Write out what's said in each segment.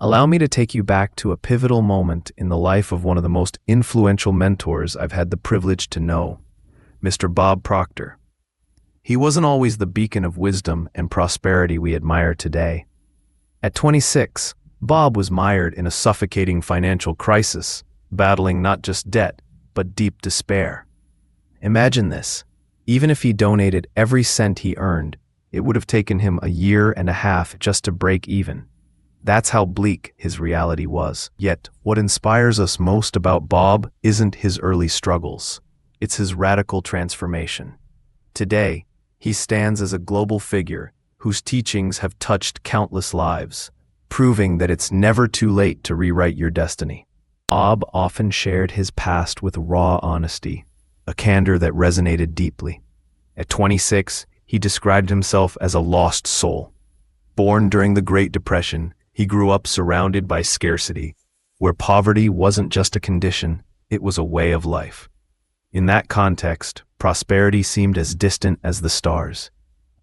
Allow me to take you back to a pivotal moment in the life of one of the most influential mentors I've had the privilege to know, Mr. Bob Proctor. He wasn't always the beacon of wisdom and prosperity we admire today. At 26, Bob was mired in a suffocating financial crisis, battling not just debt, but deep despair. Imagine this. Even if he donated every cent he earned, it would have taken him a year and a half just to break even. That's how bleak his reality was. Yet, what inspires us most about Bob isn't his early struggles. It's his radical transformation. Today, he stands as a global figure whose teachings have touched countless lives, proving that it's never too late to rewrite your destiny. Bob often shared his past with raw honesty, a candor that resonated deeply. At 26, he described himself as a lost soul. Born during the Great Depression, he grew up surrounded by scarcity, where poverty wasn't just a condition, it was a way of life. In that context, prosperity seemed as distant as the stars.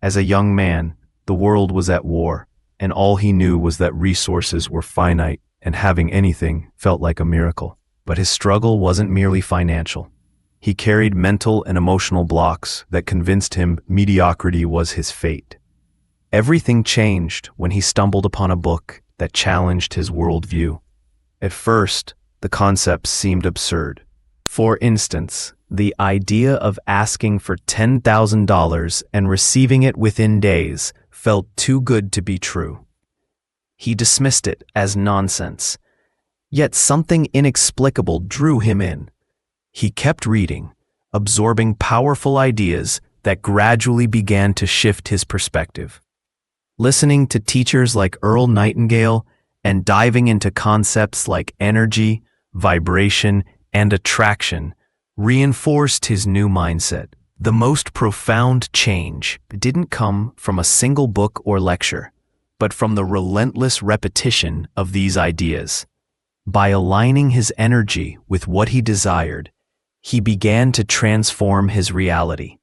As a young man, the world was at war, and all he knew was that resources were finite, and having anything felt like a miracle. But his struggle wasn't merely financial. He carried mental and emotional blocks that convinced him mediocrity was his fate. Everything changed when he stumbled upon a book that challenged his worldview. At first, the concepts seemed absurd. For instance, the idea of asking for $10,000 and receiving it within days felt too good to be true. He dismissed it as nonsense. Yet something inexplicable drew him in. He kept reading, absorbing powerful ideas that gradually began to shift his perspective. Listening to teachers like Earl Nightingale and diving into concepts like energy, vibration, and attraction reinforced his new mindset. The most profound change didn't come from a single book or lecture, but from the relentless repetition of these ideas. By aligning his energy with what he desired, he began to transform his reality.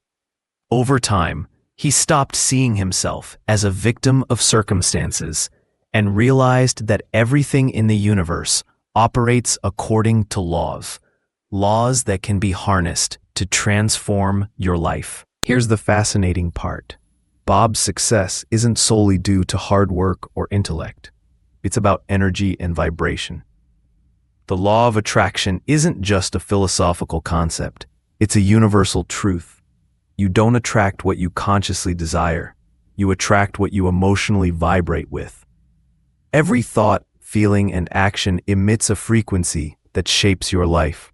Over time, he stopped seeing himself as a victim of circumstances and realized that everything in the universe operates according to laws that can be harnessed to transform your life. Here's the fascinating part. Bob's success isn't solely due to hard work or intellect. It's about energy and vibration. The law of attraction isn't just a philosophical concept. It's a universal truth. You don't attract what you consciously desire. You attract what you emotionally vibrate with. Every thought, feeling, and action emits a frequency that shapes your life.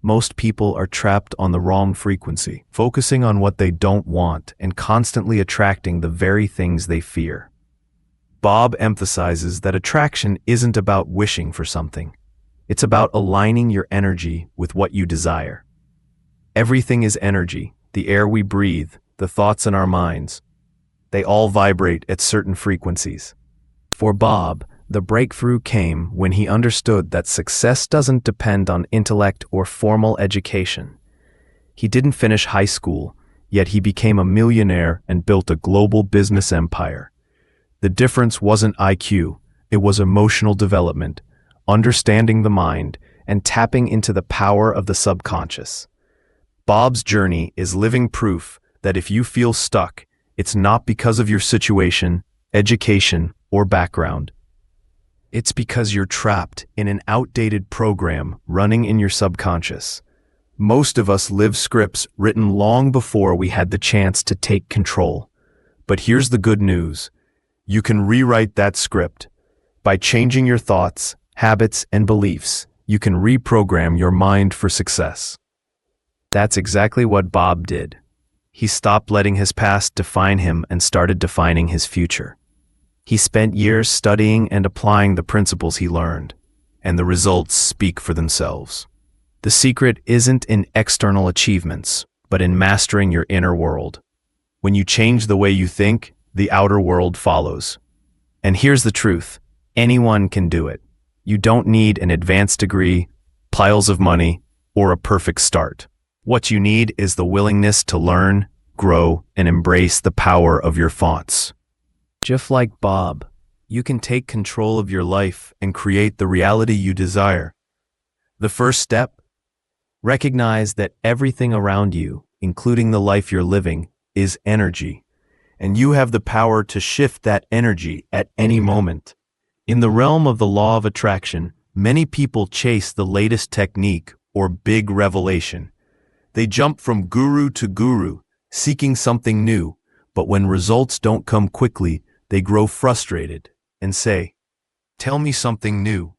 Most people are trapped on the wrong frequency, focusing on what they don't want and constantly attracting the very things they fear. Bob emphasizes that attraction isn't about wishing for something. It's about aligning your energy with what you desire. Everything is energy, the air we breathe, the thoughts in our minds. They all vibrate at certain frequencies. For Bob, the breakthrough came when he understood that success doesn't depend on intellect or formal education. He didn't finish high school, yet he became a millionaire and built a global business empire. The difference wasn't IQ, it was emotional development, understanding the mind, and tapping into the power of the subconscious. Bob's journey is living proof that if you feel stuck, it's not because of your situation, education, or background. It's because you're trapped in an outdated program running in your subconscious. Most of us live scripts written long before we had the chance to take control. But here's the good news. You can rewrite that script. By changing your thoughts, habits, and beliefs, you can reprogram your mind for success. That's exactly what Bob did. He stopped letting his past define him and started defining his future. He spent years studying and applying the principles he learned, and the results speak for themselves. The secret isn't in external achievements, but in mastering your inner world. When you change the way you think, the outer world follows. And here's the truth. Anyone can do it. You don't need an advanced degree, piles of money, or a perfect start. What you need is the willingness to learn, grow, and embrace the power of your thoughts. Just like Bob, you can take control of your life and create the reality you desire. The first step? Recognize that everything around you, including the life you're living, is energy, and you have the power to shift that energy at any moment. In the realm of the law of attraction, many people chase the latest technique or big revelation. They jump from guru to guru, seeking something new, but when results don't come quickly, they grow frustrated and say, "Tell me something new."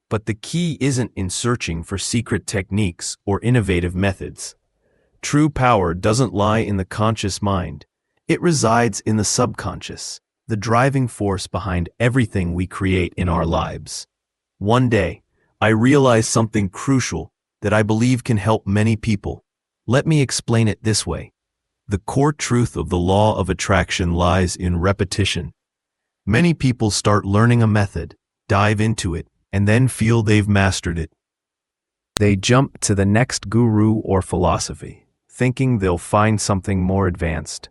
But the key isn't in searching for secret techniques or innovative methods. True power doesn't lie in the conscious mind. It resides in the subconscious, the driving force behind everything we create in our lives. One day, I realized something crucial that I believe can help many people. Let me explain it this way. The core truth of the law of attraction lies in repetition. Many people start learning a method, dive into it, and then feel they've mastered it. They jump to the next guru or philosophy, thinking they'll find something more advanced.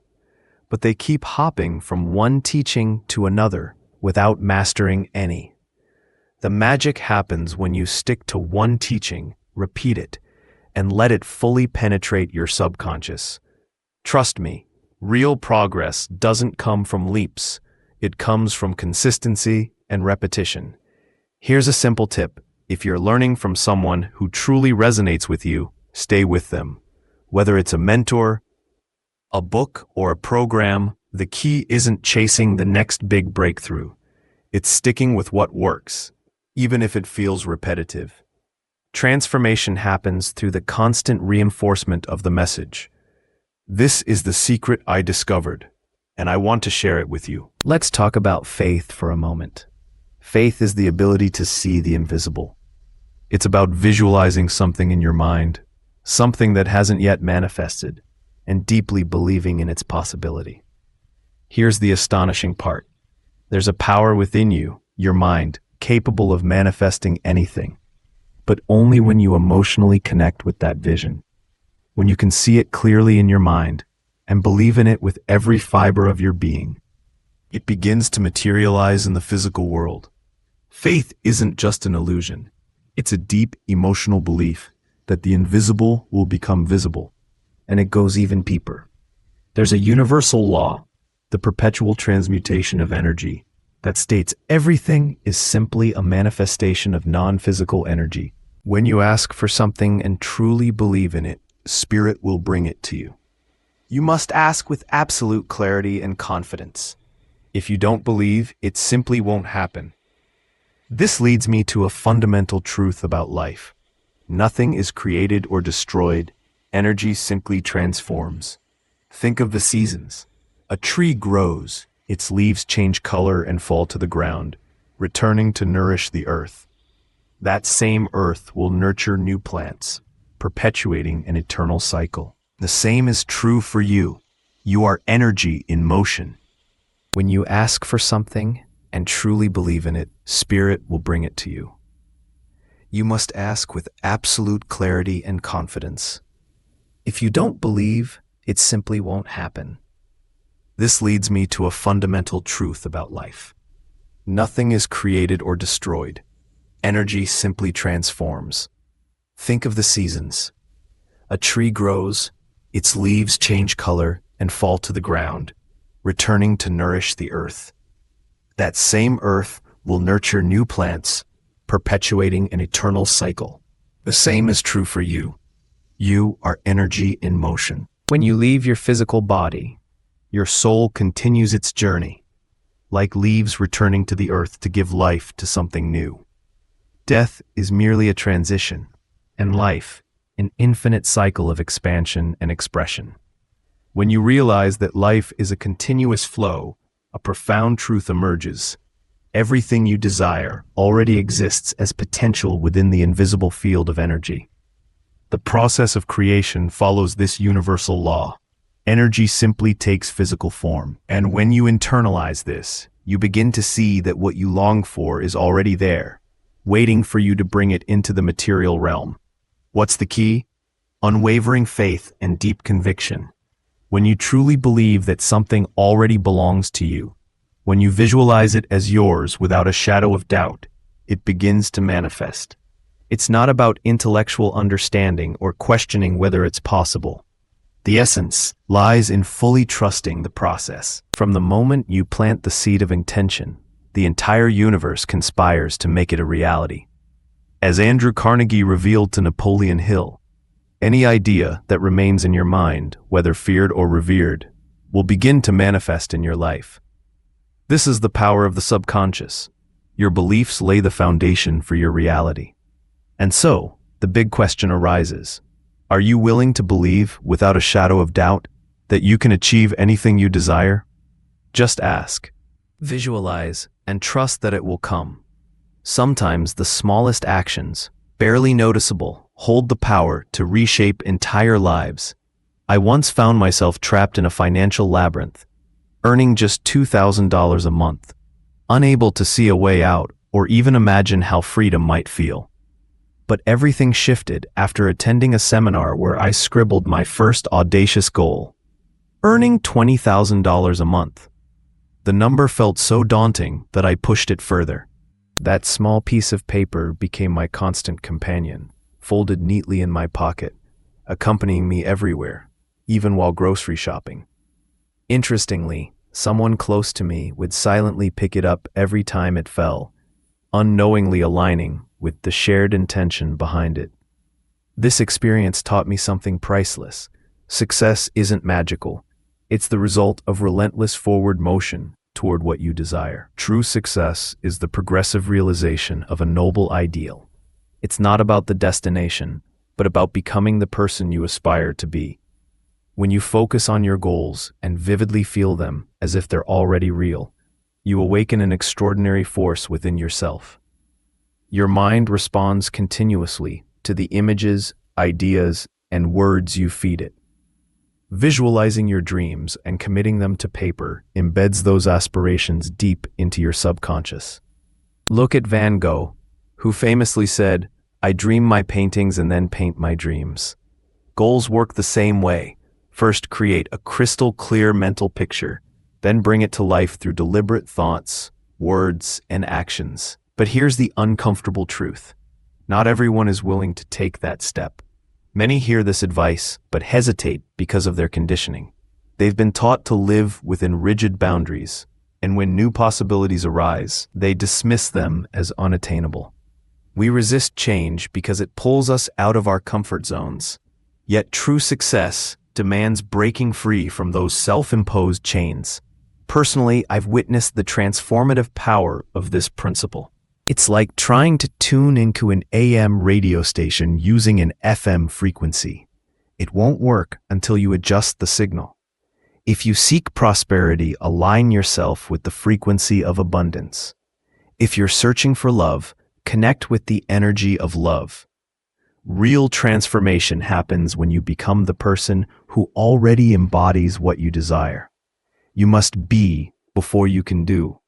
But they keep hopping from one teaching to another without mastering any. The magic happens when you stick to one teaching, repeat it, and let it fully penetrate your subconscious. Trust me, real progress doesn't come from leaps. It comes from consistency and repetition. Here's a simple tip. If you're learning from someone who truly resonates with you, stay with them. Whether it's a mentor, a book, or a program, the key isn't chasing the next big breakthrough. It's sticking with what works, even if it feels repetitive. Transformation happens through the constant reinforcement of the message. This is the secret I discovered, and I want to share it with you. Let's talk about faith for a moment. Faith is the ability to see the invisible. It's about visualizing something in your mind, something that hasn't yet manifested, and deeply believing in its possibility. Here's the astonishing part. There's a power within you, your mind, capable of manifesting anything, but only when you emotionally connect with that vision. When you can see it clearly in your mind and believe in it with every fiber of your being, it begins to materialize in the physical world. Faith isn't just an illusion. It's a deep emotional belief that the invisible will become visible. And it goes even deeper. There's a universal law, the perpetual transmutation of energy, that states everything is simply a manifestation of non-physical energy. When you ask for something and truly believe in it, Spirit will bring it to you. You must ask with absolute clarity and confidence. If you don't believe, it simply won't happen. This leads me to a fundamental truth about life. Nothing is created or destroyed. Energy simply transforms. Think of the seasons. A tree grows, its leaves change color and fall to the ground, returning to nourish the earth. That same earth will nurture new plants, perpetuating an eternal cycle. The same is true for you. You are energy in motion. When you ask for something and truly believe in it, Spirit will bring it to you. You must ask with absolute clarity and confidence. If you don't believe, it simply won't happen. This leads me to a fundamental truth about life. Nothing is created or destroyed. Energy simply transforms. Think of the seasons. A tree grows, its leaves change color and fall to the ground, returning to nourish the earth. That same earth will nurture new plants, perpetuating an eternal cycle. The same is true for you. You are energy in motion. When you leave your physical body, your soul continues its journey, like leaves returning to the earth to give life to something new. Death is merely a transition, and life, an infinite cycle of expansion and expression. When you realize that life is a continuous flow, a profound truth emerges. Everything you desire already exists as potential within the invisible field of energy. The process of creation follows this universal law. Energy simply takes physical form, and when you internalize this, you begin to see that what you long for is already there, waiting for you to bring it into the material realm. What's the key? Unwavering faith and deep conviction. When you truly believe that something already belongs to you, When you visualize it as yours without a shadow of doubt, it begins to manifest. It's not about intellectual understanding or questioning whether it's possible. The essence lies in fully trusting the process. From the moment you plant the seed of intention, the entire universe conspires to make it a reality. As Andrew Carnegie revealed to Napoleon Hill, any idea that remains in your mind, whether feared or revered, will begin to manifest in your life. This is the power of the subconscious. Your beliefs lay the foundation for your reality. And so, the big question arises. Are you willing to believe, without a shadow of doubt, that you can achieve anything you desire? Just ask, visualize, and trust that it will come. Sometimes the smallest actions, barely noticeable, hold the power to reshape entire lives. I once found myself trapped in a financial labyrinth, earning just $2,000 a month, unable to see a way out or even imagine how freedom might feel. But everything shifted after attending a seminar where I scribbled my first audacious goal, earning $20,000 a month. The number felt so daunting that I pushed it further. That small piece of paper became my constant companion, folded neatly in my pocket, accompanying me everywhere, even while grocery shopping. Interestingly, someone close to me would silently pick it up every time it fell, unknowingly aligning with the shared intention behind it. This experience taught me something priceless. Success isn't magical. It's the result of relentless forward motion toward what you desire. True success is the progressive realization of a noble ideal. It's not about the destination, but about becoming the person you aspire to be. When you focus on your goals and vividly feel them as if they're already real, you awaken an extraordinary force within yourself. Your mind responds continuously to the images, ideas, and words you feed it. Visualizing your dreams and committing them to paper embeds those aspirations deep into your subconscious. Look at Van Gogh, who famously said, "I dream my paintings and then paint my dreams." Goals work the same way. First, create a crystal clear mental picture, then bring it to life through deliberate thoughts, words, and actions. But here's the uncomfortable truth. Not everyone is willing to take that step. Many hear this advice, but hesitate because of their conditioning. They've been taught to live within rigid boundaries, and when new possibilities arise, they dismiss them as unattainable. We resist change because it pulls us out of our comfort zones. Yet true success demands breaking free from those self-imposed chains. Personally, I've witnessed the transformative power of this principle. It's like trying to tune into an AM radio station using an FM frequency. It won't work until you adjust the signal. If you seek prosperity, align yourself with the frequency of abundance. If you're searching for love, connect with the energy of love. Real transformation happens when you become the person who already embodies what you desire. You must be before you can do.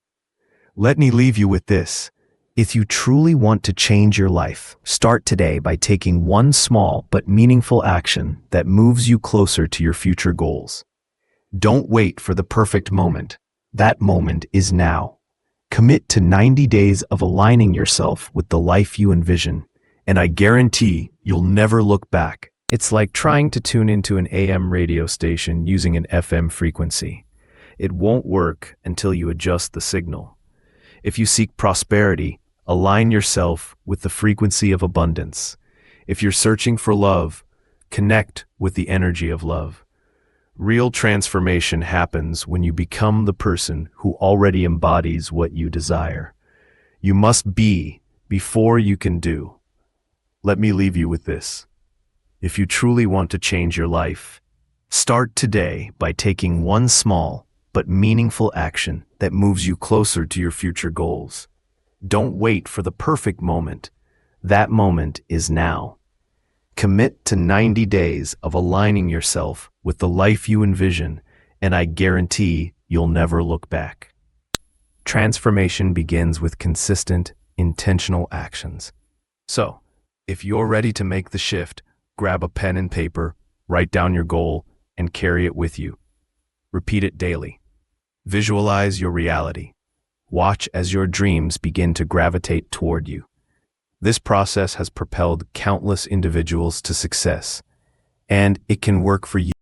Let me leave you with this. If you truly want to change your life, start today by taking one small but meaningful action that moves you closer to your future goals. Don't wait for the perfect moment. That moment is now. Commit to 90 days of aligning yourself with the life you envision, and I guarantee you'll never look back. It's like trying to tune into an AM radio station using an FM frequency. It won't work until you adjust the signal. If you seek prosperity, align yourself with the frequency of abundance. If you're searching for love, connect with the energy of love. Real transformation happens when you become the person who already embodies what you desire. You must be before you can do. Let me leave you with this. If you truly want to change your life, start today by taking one small but meaningful action that moves you closer to your future goals. Don't wait for the perfect moment. That moment is now. Commit to 90 days of aligning yourself with the life you envision, and I guarantee you'll never look back. Transformation begins with consistent, intentional actions. So, if you're ready to make the shift, grab a pen and paper, write down your goal, and carry it with you. Repeat it daily. Visualize your reality. Watch as your dreams begin to gravitate toward you. This process has propelled countless individuals to success, and it can work for you.